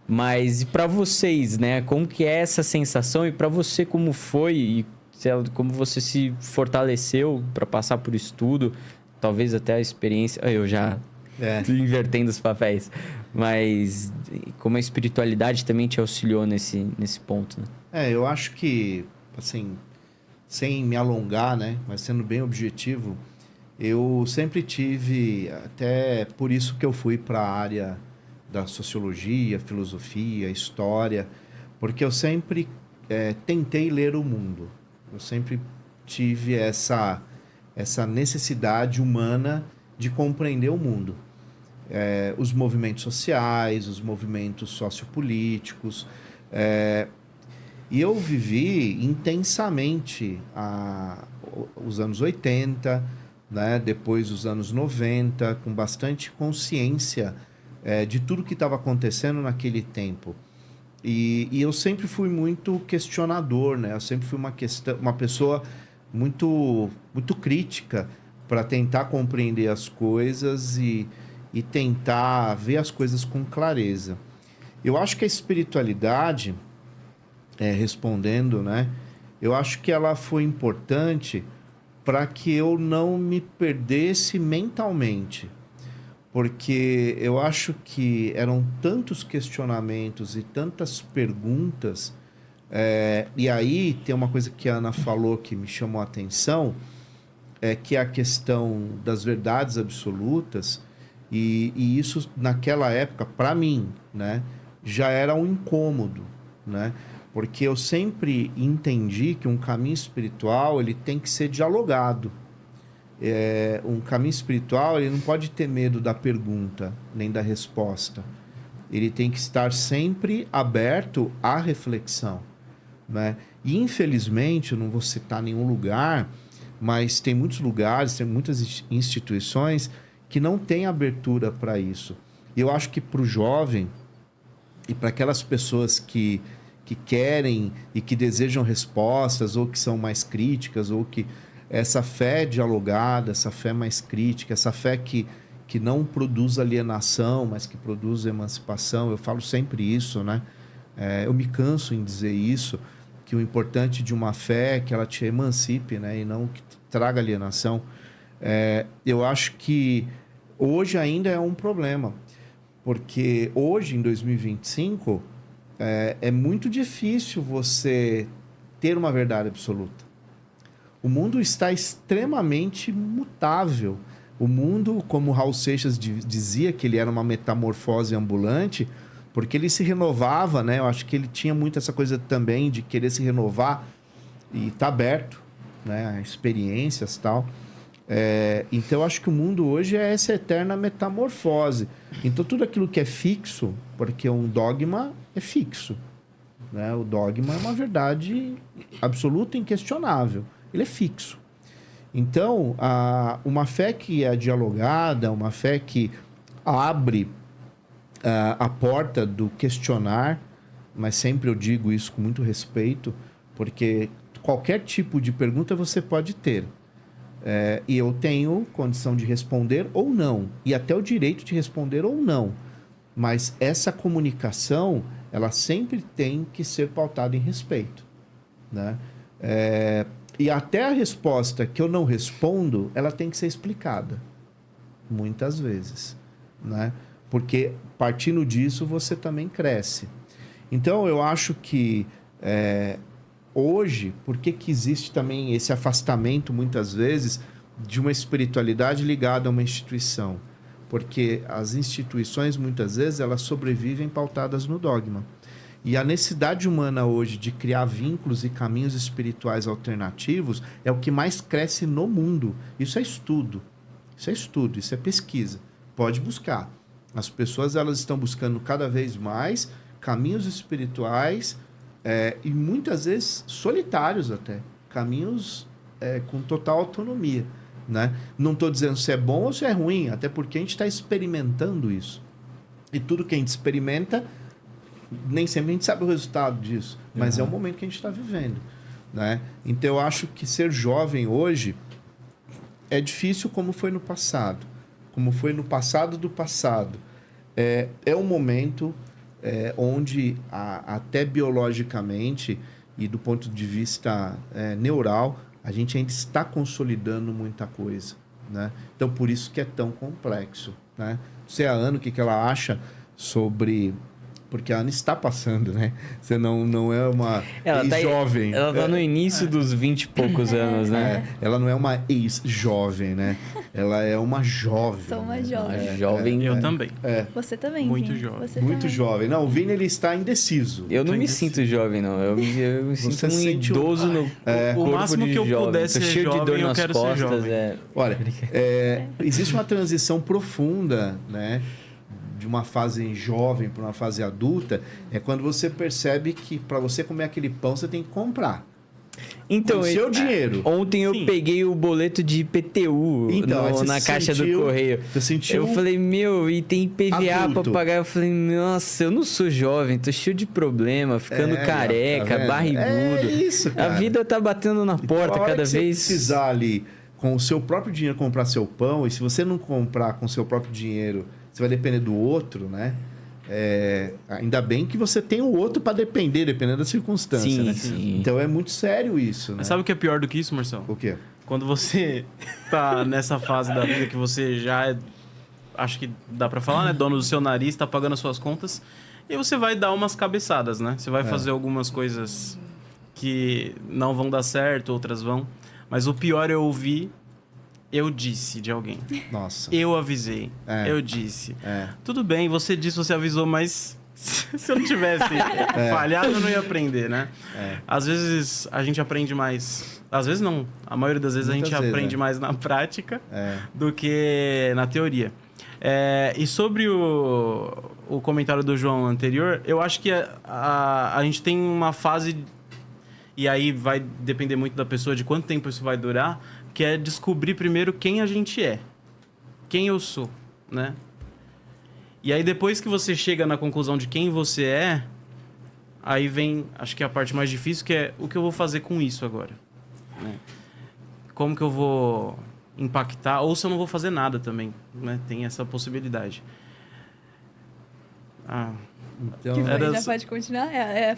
Mas e para vocês, né? Como que é essa sensação? E para você, como foi? E como você se fortaleceu para passar por isso tudo? Talvez até a experiência... Eu já É, tô invertendo os papéis. Mas como a espiritualidade também te auxiliou nesse ponto, né? eu acho que, assim, sem me alongar, né, mas sendo bem objetivo, eu sempre tive, até por isso que eu fui para a área da sociologia, filosofia, história, porque eu sempre tentei ler o mundo. Eu sempre tive essa necessidade humana de compreender o mundo. Os movimentos sociais, os movimentos sociopolíticos. E eu vivi intensamente os anos 80, né? Depois os anos 90, com bastante consciência de tudo que estava acontecendo naquele tempo. E eu sempre fui muito questionador, né? Eu sempre fui uma pessoa muito crítica para tentar compreender as coisas e tentar ver as coisas com clareza. Eu acho que a espiritualidade, respondendo, né? Eu acho que ela foi importante para que eu não me perdesse mentalmente. Porque eu acho que eram tantos questionamentos e tantas perguntas. E aí tem uma coisa que a Ana falou que me chamou a atenção, que é a questão das verdades absolutas. E isso, naquela época, para mim, né, já era um incômodo, né? Porque eu sempre entendi que um caminho espiritual ele tem que ser dialogado. Um caminho espiritual ele não pode ter medo da pergunta nem da resposta. Ele tem que estar sempre aberto à reflexão, né? E infelizmente, eu não vou citar nenhum lugar, mas tem muitos lugares, tem muitas instituições que não têm abertura para isso. E eu acho que para o jovem e para aquelas pessoas que querem e que desejam respostas ou que são mais críticas ou que essa fé dialogada, essa fé mais crítica, essa fé que não produz alienação, mas que produz emancipação, eu falo sempre isso, né? Eu me canso em dizer isso, que o importante de uma fé é que ela te emancipe, né? E não que traga alienação. Eu acho que hoje ainda é um problema, porque hoje, em 2025, é muito difícil você ter uma verdade absoluta. O mundo está extremamente mutável. O mundo, como Raul Seixas dizia, que ele era uma metamorfose ambulante, porque ele se renovava, né? Eu acho que ele tinha muito essa coisa também de querer se renovar e estar aberto, né? A experiências e tal. Então, eu acho que o mundo hoje é essa eterna metamorfose. Então, tudo aquilo que é fixo, porque um dogma é fixo, né? O dogma é uma verdade absoluta e inquestionável. Ele é fixo. Então, uma fé que é dialogada, uma fé que abre a porta do questionar, mas sempre eu digo isso com muito respeito, porque qualquer tipo de pergunta você pode ter. E eu tenho condição de responder ou não, e até o direito de responder ou não. Mas essa comunicação, ela sempre tem que ser pautada em respeito, né? E até a resposta que eu não respondo, ela tem que ser explicada. Muitas vezes, né? Porque partindo disso, você também cresce. Então, eu acho que hoje, por que existe também esse afastamento, muitas vezes, de uma espiritualidade ligada a uma instituição? Porque as instituições, muitas vezes, elas sobrevivem pautadas no dogma. E a necessidade humana hoje de criar vínculos e caminhos espirituais alternativos é o que mais cresce no mundo. Isso é estudo. Isso é pesquisa. Pode buscar. As pessoas elas estão buscando cada vez mais caminhos espirituais e muitas vezes solitários até. Caminhos com total autonomia, né? Não estou dizendo se é bom ou se é ruim, até porque a gente está experimentando isso. E tudo que a gente experimenta, nem sempre a gente sabe o resultado disso, mas é o momento que a gente está vivendo, né? Então eu acho que ser jovem hoje é difícil como foi no passado, como foi no passado do passado. É um momento onde até biologicamente e do ponto de vista neural, a gente ainda está consolidando muita coisa, né? Então, por isso que é tão complexo, né? Não sei a Ana o que ela acha sobre... Porque a Ana está passando, né? Você não é uma ex-jovem. Ela tá no início dos 20 e poucos anos, né? Ela não é uma ex-jovem, né? Ela é uma jovem. Sou uma jovem. Uma jovem. Eu também. Você também, Muito Vini. jovem. Você Muito também. jovem. Não, o Vini, ele está indeciso. Eu não me sinto jovem, não. Eu me sinto um sente idoso no O corpo máximo de que eu jovem. puder Tô ser cheio de dor jovem, eu nas quero ser costas. jovem. Olha, existe uma transição profunda, né? De uma fase jovem para uma fase adulta, é quando você percebe que para você comer aquele pão, você tem que comprar. Então, Com o seu dinheiro. Ontem eu Sim. peguei o boleto de IPTU Então, aí você na se caixa sentiu- do correio. Você sentiu... Eu falei, e tem IPVA Adulto. pra pagar. Eu falei, nossa, eu não sou jovem, tô cheio de problema, ficando tá careca, vendo? barrigudo. É isso, cara. A vida tá batendo na Então, porta a hora cada que você vez. precisar ali, com o seu próprio dinheiro, comprar seu pão, e se você não comprar com o seu próprio dinheiro, você vai depender do outro, né? Ainda bem que você tem o outro para dependendo da circunstância, Sim, né? sim. Então é muito sério isso, né? Mas sabe o que é pior do que isso, Marcelo? O quê? Quando você tá nessa fase da vida que você já é, acho que dá pra falar, né? Dono do seu nariz, tá pagando as suas contas. E aí você vai dar umas cabeçadas, né? Você vai fazer algumas coisas que não vão dar certo, outras vão. Mas o pior é ouvir, eu disse de alguém. Nossa. Eu avisei. Eu disse. Tudo bem, você disse, você avisou, mas se eu não tivesse falhado, eu não ia aprender, né? Às vezes a gente aprende mais. Às vezes não. A maioria das vezes Muitas a gente vezes, aprende mais na prática É. do que na teoria. E sobre o comentário do João anterior, eu acho que a gente tem uma fase, e aí vai depender muito da pessoa, de quanto tempo isso vai durar, que é descobrir primeiro quem a gente é. Quem eu sou, né? E aí depois que você chega na conclusão de quem você é, aí vem, acho que a parte mais difícil, que é o que eu vou fazer com isso agora, né? Como que eu vou impactar, ou se eu não vou fazer nada também, né? Tem essa possibilidade. Então, Que foi? Era Já só- pode continuar? É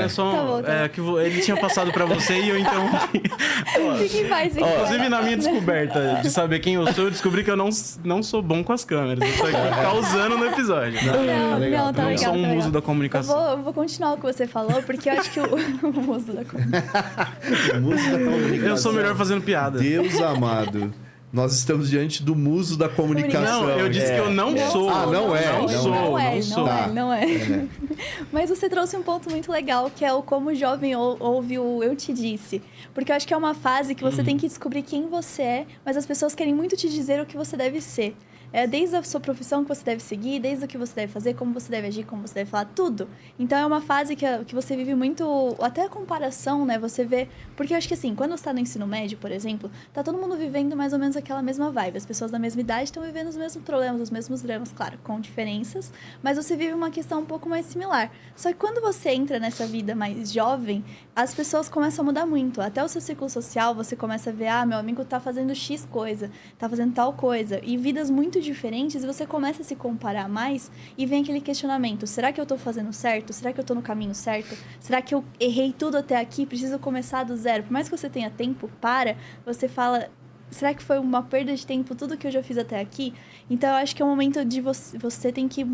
só Tá bom, tá bom. que ele tinha passado pra você e eu então... Fique em paz, Inclusive, na minha descoberta de saber quem eu sou, eu descobri que eu não sou bom com as câmeras. Isso aqui tá usando no episódio. Não, tá Não legal. sou um tá muso legal. da comunicação. Eu vou continuar o que você falou, porque eu acho que o muso da comunicação. muso da comunicação. Eu sou melhor fazendo piada. Deus amado. Nós estamos diante do muso da comunicação. Não, eu disse que eu não sou. Ah, não é. Não sou. Não sou. é, não é. Mas você trouxe um ponto muito legal, que é o como o jovem ouve o eu te disse. Porque eu acho que é uma fase que você tem que descobrir quem você é, mas as pessoas querem muito te dizer o que você deve ser. Desde a sua profissão que você deve seguir, desde o que você deve fazer, como você deve agir, como você deve falar, tudo. Então é uma fase que você vive muito, até a comparação, né? Você vê... Porque eu acho que assim, quando você tá no ensino médio, por exemplo, tá todo mundo vivendo mais ou menos aquela mesma vibe. As pessoas da mesma idade estão vivendo os mesmos problemas, os mesmos dramas, claro, com diferenças, mas você vive uma questão um pouco mais similar. Só que quando você entra nessa vida mais jovem, as pessoas começam a mudar muito. Até o seu ciclo social, você começa a ver, meu amigo tá fazendo X coisa, tá fazendo tal coisa. E vidas muito diferentes, e você começa a se comparar mais e vem aquele questionamento: será que eu tô fazendo certo? Será que eu tô no caminho certo? Será que eu errei tudo até aqui? Preciso começar do zero? Por mais que você tenha tempo, você fala: será que foi uma perda de tempo tudo que eu já fiz até aqui? Então eu acho que é um momento de você tem que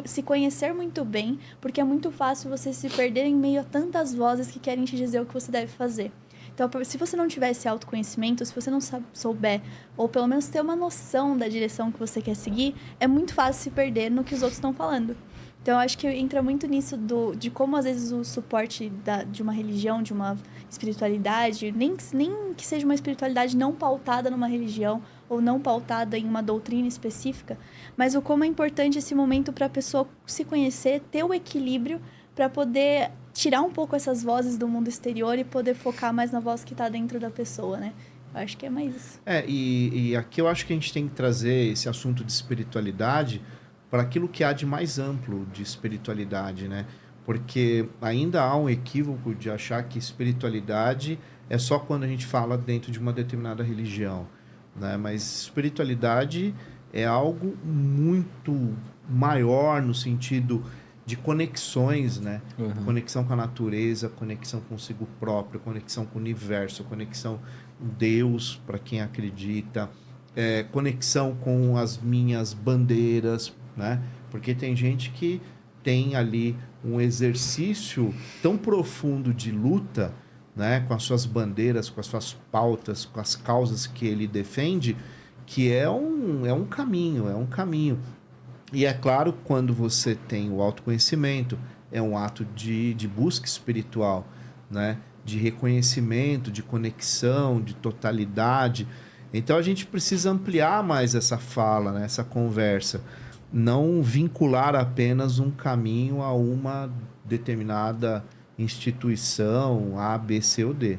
se conhecer muito bem, porque é muito fácil você se perder em meio a tantas vozes que querem te dizer o que você deve fazer. Então, se você não tiver esse autoconhecimento, se você não souber, ou pelo menos ter uma noção da direção que você quer seguir, é muito fácil se perder no que os outros estão falando. Então, eu acho que entra muito nisso de como, às vezes, o suporte de uma religião, de uma espiritualidade, nem que seja uma espiritualidade não pautada numa religião, ou não pautada em uma doutrina específica, mas o como é importante esse momento para a pessoa se conhecer, ter o equilíbrio para poder tirar um pouco essas vozes do mundo exterior e poder focar mais na voz que está dentro da pessoa, né? Eu acho que é mais isso. E aqui eu acho que a gente tem que trazer esse assunto de espiritualidade para aquilo que há de mais amplo de espiritualidade, né? Porque ainda há um equívoco de achar que espiritualidade é só quando a gente fala dentro de uma determinada religião, né? Mas espiritualidade é algo muito, maior no sentido de conexões, né? Uhum. Conexão com a natureza, conexão consigo próprio, conexão com o universo, conexão com Deus, para quem acredita, conexão com as minhas bandeiras, né? Porque tem gente que tem ali um exercício tão profundo de luta, né? Com as suas bandeiras, com as suas pautas, com as causas que ele defende, que é um caminho, é um caminho. E é claro, quando você tem o autoconhecimento, é um ato de busca espiritual, né? De reconhecimento, de conexão, de totalidade. Então a gente precisa ampliar mais essa fala, né? Essa conversa. Não vincular apenas um caminho a uma determinada instituição A, B, C ou D.